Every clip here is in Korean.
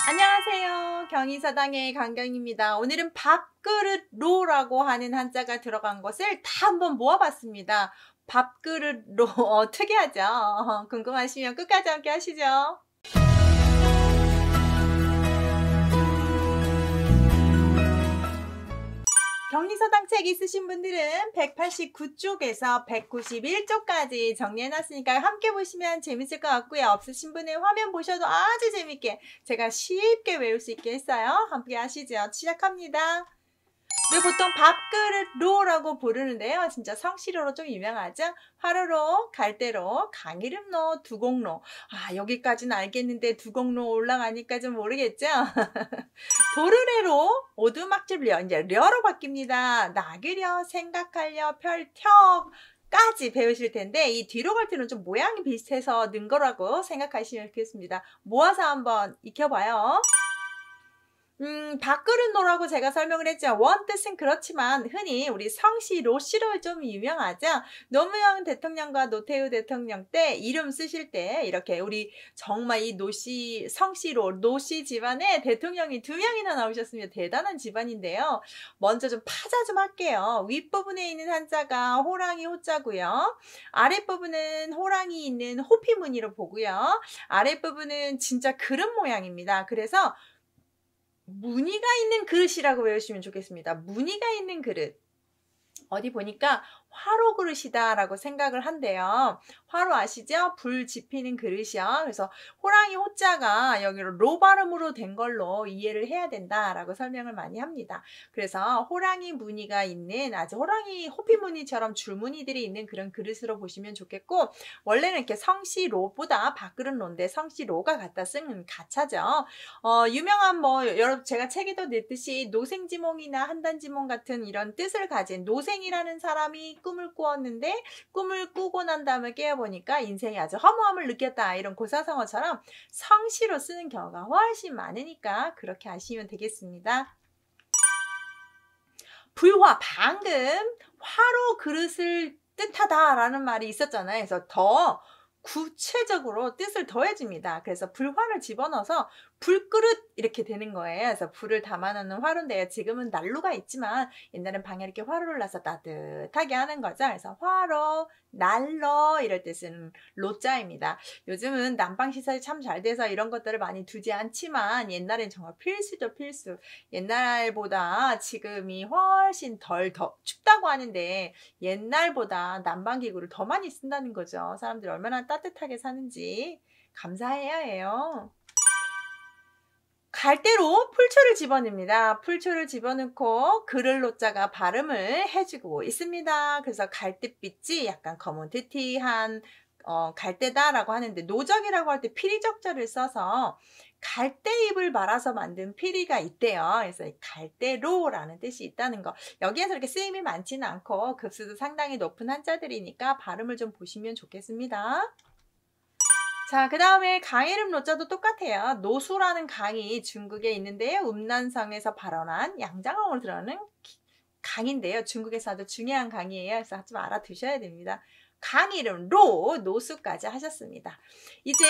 안녕하세요. 경희사당의 강경입니다. 오늘은 밥그릇로라고 하는 한자가 들어간 것을 다 한번 모아봤습니다. 밥그릇로 특이하죠? 궁금하시면 끝까지 함께 하시죠. 경리서당 책 있으신 분들은 189쪽에서 191쪽까지 정리해놨으니까 함께 보시면 재밌을 것 같고요. 없으신 분은 화면 보셔도 아주 재밌게 제가 쉽게 외울 수 있게 했어요. 함께 하시죠. 시작합니다. 우리 보통 밥그릇로라고 부르는데요. 진짜 성씨로로 좀 유명하죠. 화로로, 갈대로, 강이름로, 두곡로. 여기까지는 알겠는데 두곡로 올라가니까 좀 모르겠죠. 도르래로 오두막집려 이제 려로 바뀝니다. 낙으려, 생각하려, 펼텨까지 배우실 텐데 이 뒤로 갈 때는 좀 모양이 비슷해서 는 거라고 생각하시면 좋겠습니다. 모아서 한번 익혀봐요. 밥그릇노라고 제가 설명을 했죠. 원뜻은 그렇지만 흔히 우리 성씨 로씨로 좀 유명하죠. 노무현 대통령과 노태우 대통령 때 이름 쓰실 때 이렇게 우리 정말 이 노씨 성씨로 노씨 집안에 대통령이 2명이나 나오셨으면 대단한 집안인데요. 먼저 좀 파자 좀 할게요. 윗부분에 있는 한자가 호랑이 호자고요. 아랫부분은 호랑이 있는 호피무늬로 보고요. 아랫부분은 진짜 그릇 모양입니다. 그래서 무늬가 있는 그릇이라고 외우시면 좋겠습니다. 무늬가 있는 그릇. 어디 보니까 화로 그릇이다 라고 생각을 한대요. 화로 아시죠? 불 지피는 그릇이요. 그래서 호랑이 호자가 여기로 로 발음으로 된 걸로 이해를 해야 된다라고 설명을 많이 합니다. 그래서 호랑이 무늬가 있는 아주 호랑이 호피 무늬처럼 줄무늬들이 있는 그런 그릇으로 보시면 좋겠고, 원래는 이렇게 성씨 로보다 밥그릇 로인데 성씨 로가 갖다 쓰는 가차죠. 유명한 여러분 제가 책에도 냈듯이 노생지몽이나 한단지몽 같은 이런 뜻을 가진 노생이라는 사람이 꿈을 꾸었는데 꿈을 꾸고 난 다음에 깨어보니까 인생이 아주 허무함을 느꼈다, 이런 고사성어처럼 성씨로 쓰는 경우가 훨씬 많으니까 그렇게 아시면 되겠습니다. 불화, 방금 화로 그릇을 뜻하다라는 말이 있었잖아요. 그래서 더 구체적으로 뜻을 더해줍니다. 그래서 불화를 집어넣어서 불그릇 이렇게 되는 거예요. 그래서 불을 담아놓는 화로인데요. 지금은 난로가 있지만 옛날엔 방에 이렇게 화로를 놔서 따뜻하게 하는 거죠. 그래서 화로, 난로 이럴 때 쓰는 로자입니다. 요즘은 난방시설이 참 잘 돼서 이런 것들을 많이 두지 않지만 옛날엔 정말 필수죠, 필수. 옛날보다 지금이 훨씬 더 춥다고 하는데 옛날보다 난방기구를 더 많이 쓴다는 거죠. 사람들이 얼마나 따뜻하게 사는지 감사해야 해요. 갈대로 풀초를 집어넣습니다. 풀초를 집어넣고 그를로자가 발음을 해주고 있습니다. 그래서 갈대빛이 약간 거뭇티티한 갈대다라고 하는데, 노적이라고 할 때 피리적자를 써서 갈대잎을 말아서 만든 피리가 있대요. 그래서 갈대로라는 뜻이 있다는 거. 여기에서 이렇게 쓰임이 많지는 않고 급수도 상당히 높은 한자들이니까 발음을 좀 보시면 좋겠습니다. 자, 그 다음에 강 이름 로자도 똑같아요. 노수라는 강이 중국에 있는데요. 음난성에서 발원한 양장항으로 들어가는 강인데요. 중국에서 아주 중요한 강이에요. 그래서 좀 알아두셔야 됩니다. 강 이름 로, 노수까지 하셨습니다. 이제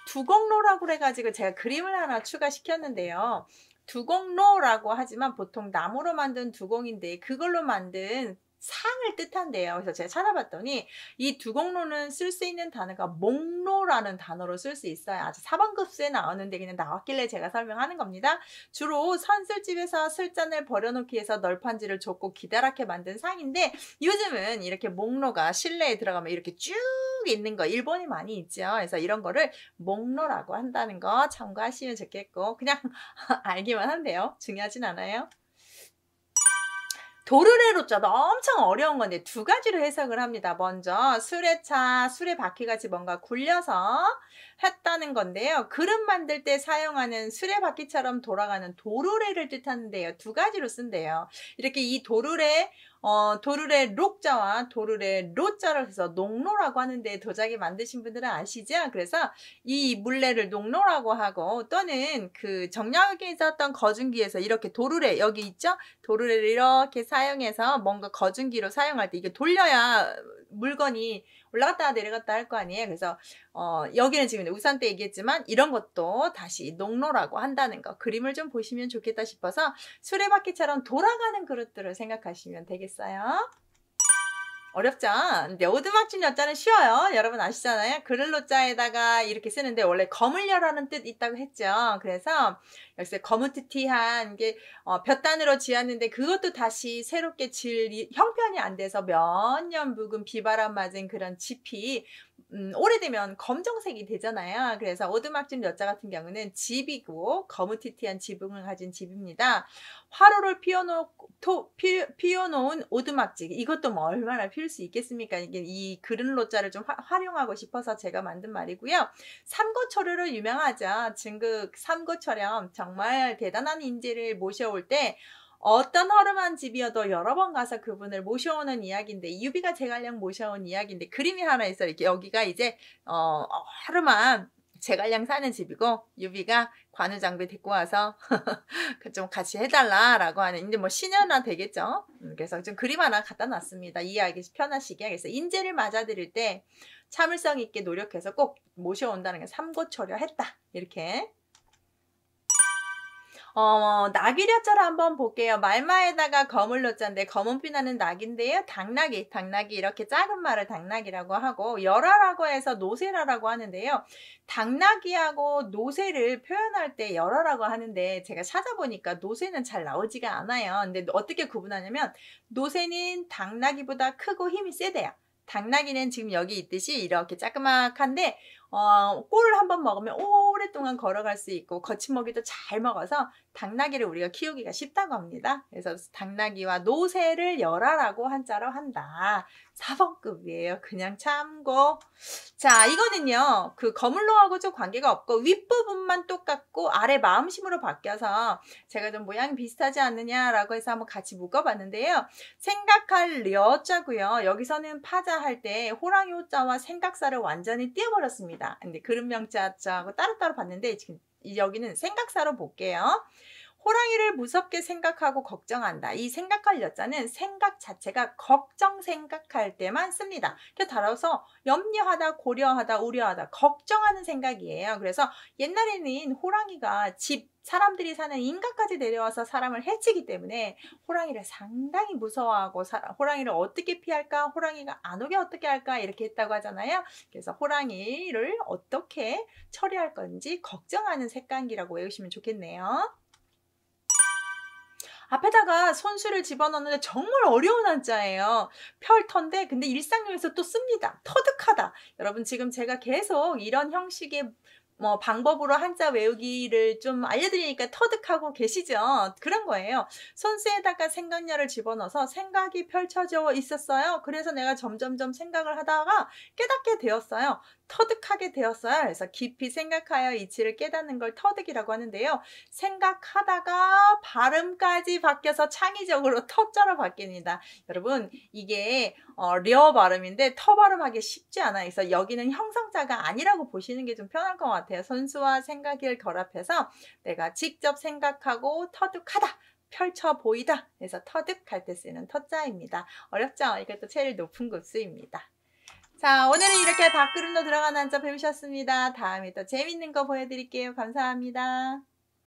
두곡로라고 그래가지고 제가 그림을 하나 추가시켰는데요. 두곡로라고 하지만 보통 나무로 만든 두공인데 그걸로 만든 상을 뜻한대요. 그래서 제가 찾아봤더니 이 두곡로는 쓸 수 있는 단어가 목로라는 단어로 쓸 수 있어요. 아주 4번급수에 나오는데 그냥 나왔길래 제가 설명하는 겁니다. 주로 선술집에서 술잔을 버려놓기 위해서 널판지를 줬고 기다랗게 만든 상인데, 요즘은 이렇게 목로가 실내에 들어가면 이렇게 쭉 있는 거 일본이 많이 있죠. 그래서 이런 거를 목로라고 한다는 거 참고하시면 좋겠고, 그냥 알기만 한데요. 중요하진 않아요. 도르래로자도 엄청 어려운 건데 두 가지로 해석을 합니다. 먼저 수레차, 수레바퀴같이 뭔가 굴려서 했다는 건데요. 그릇 만들 때 사용하는 수레바퀴처럼 돌아가는 도르래를 뜻하는데요. 두 가지로 쓴대요. 이렇게 이 도르래 록자와 도르래 로자를 해서 농로라고 하는데 도자기 만드신 분들은 아시죠? 그래서 이 물레를 농로라고 하고, 또는 그 정력에 있었던 거중기에서 이렇게 도르래 여기 있죠? 도르래를 이렇게 사용해서 뭔가 거중기로 사용할 때 이게 돌려야 물건이 올라갔다 내려갔다 할 거 아니에요. 그래서 여기는 지금 우산 때 얘기했지만 이런 것도 다시 농로라고 한다는 거 그림을 좀 보시면 좋겠다 싶어서 수레바퀴처럼 돌아가는 그릇들을 생각하시면 되겠어요. 어렵죠? 근데 오두막집 여자는 쉬워요. 여러분 아시잖아요. 그를로자에다가 이렇게 쓰는데 원래 거물려라는 뜻 있다고 했죠. 그래서 여기서 거무튀튀한 게 볕단으로 지었는데 그것도 다시 새롭게 형편이 안 돼서 몇 년 묵은 비바람 맞은 그런 집이 오래되면 검정색이 되잖아요. 그래서 오두막집 여자 같은 경우는 집이고 거무튀튀한 지붕을 가진 집입니다. 화로를 피워놓은 오두막집 이것도 뭐 얼마나 피울 수 있겠습니까? 이게 이 그른로자를 좀 활용하고 싶어서 제가 만든 말이고요. 삼고초려로 유명하죠. 중국 삼고초렴 정말 대단한 인재를 모셔올 때 어떤 허름한 집이어도 여러 번 가서 그분을 모셔오는 이야기인데 유비가 제갈량 모셔온 이야기인데 그림이 하나 있어요. 이렇게 여기가 이제 허름한 제갈량 사는 집이고 유비가 관우장비 데리고 와서 좀 같이 해달라라고 하는 이제 뭐 시녀나 되겠죠. 그래서 좀 그림 하나 갖다 놨습니다. 이해하기 편하시게. 그래서 인재를 맞아들일 때 참을성 있게 노력해서 꼭 모셔온다는 게 삼고초려 했다. 이렇게. 낙이려자를 한번 볼게요. 말마에다가 거물로자인데 검은빛나는 낙인데요. 당나귀 이렇게 작은 말을 당나귀라고 하고 열화라고 해서 노세라라고 하는데요. 당나귀하고 노세를 표현할 때 열화라고 하는데 제가 찾아보니까 노세는 잘 나오지가 않아요. 근데 어떻게 구분하냐면 노세는 당나귀보다 크고 힘이 세대요. 당나귀는 지금 여기 있듯이 이렇게 자그마한데 꼴을 한번 먹으면 오랫동안 걸어갈 수 있고 거친 먹이도 잘 먹어서 당나귀를 우리가 키우기가 쉽다고 합니다. 그래서 당나귀와 노새를 열화라고 한자로 한다. 4번급이에요. 그냥 참고. 자, 이거는요. 그 거물로하고 좀 관계가 없고 윗부분만 똑같고 아래 마음심으로 바뀌어서 제가 좀 모양이 비슷하지 않느냐라고 해서 한번 같이 묶어봤는데요. 생각할 려자고요. 여기서는 파자할 때 호랑이 호자와 생각사를 완전히 띄워버렸습니다. 근데 그릇명자하고 따로따로 봤는데 지금 여기는 생각사로 볼게요. 호랑이를 무섭게 생각하고 걱정한다. 이 생각할 여자는 생각 자체가 걱정 생각할 때만 씁니다. 따라서 염려하다, 고려하다, 우려하다, 걱정하는 생각이에요. 그래서 옛날에는 호랑이가 사람들이 사는 인가까지 내려와서 사람을 해치기 때문에 호랑이를 상당히 무서워하고 호랑이를 어떻게 피할까? 호랑이가 안 오게 어떻게 할까? 이렇게 했다고 하잖아요. 그래서 호랑이를 어떻게 처리할 건지 걱정하는 색감기라고 외우시면 좋겠네요. 앞에다가 손수를 집어넣는데 정말 어려운 한자예요. 펼터인데 근데 일상용에서 또 씁니다. 터득하다. 여러분 지금 제가 계속 이런 형식의 방법으로 한자 외우기를 좀 알려드리니까 터득하고 계시죠? 그런 거예요. 손수에다가 생각녀를 집어넣어서 생각이 펼쳐져 있었어요. 그래서 내가 점점점 생각을 하다가 깨닫게 되었어요. 터득하게 되었어요. 그래서 깊이 생각하여 이치를 깨닫는 걸 터득이라고 하는데요. 생각하다가 발음까지 바뀌어서 창의적으로 터자로 바뀝니다. 여러분 이게 려 발음인데 터 발음하기 쉽지 않아요. 그래서 여기는 형성자가 아니라고 보시는 게 좀 편할 것 같아요. 손수와 생각을 결합해서 내가 직접 생각하고 터득하다. 펼쳐 보이다. 그래서 터득할 때 쓰는 터자입니다. 어렵죠? 이것도 제일 높은 급수입니다. 자, 오늘은 이렇게 밥그릇로 들어가는 한자 배우셨습니다. 다음에 또 재밌는 거 보여드릴게요. 감사합니다.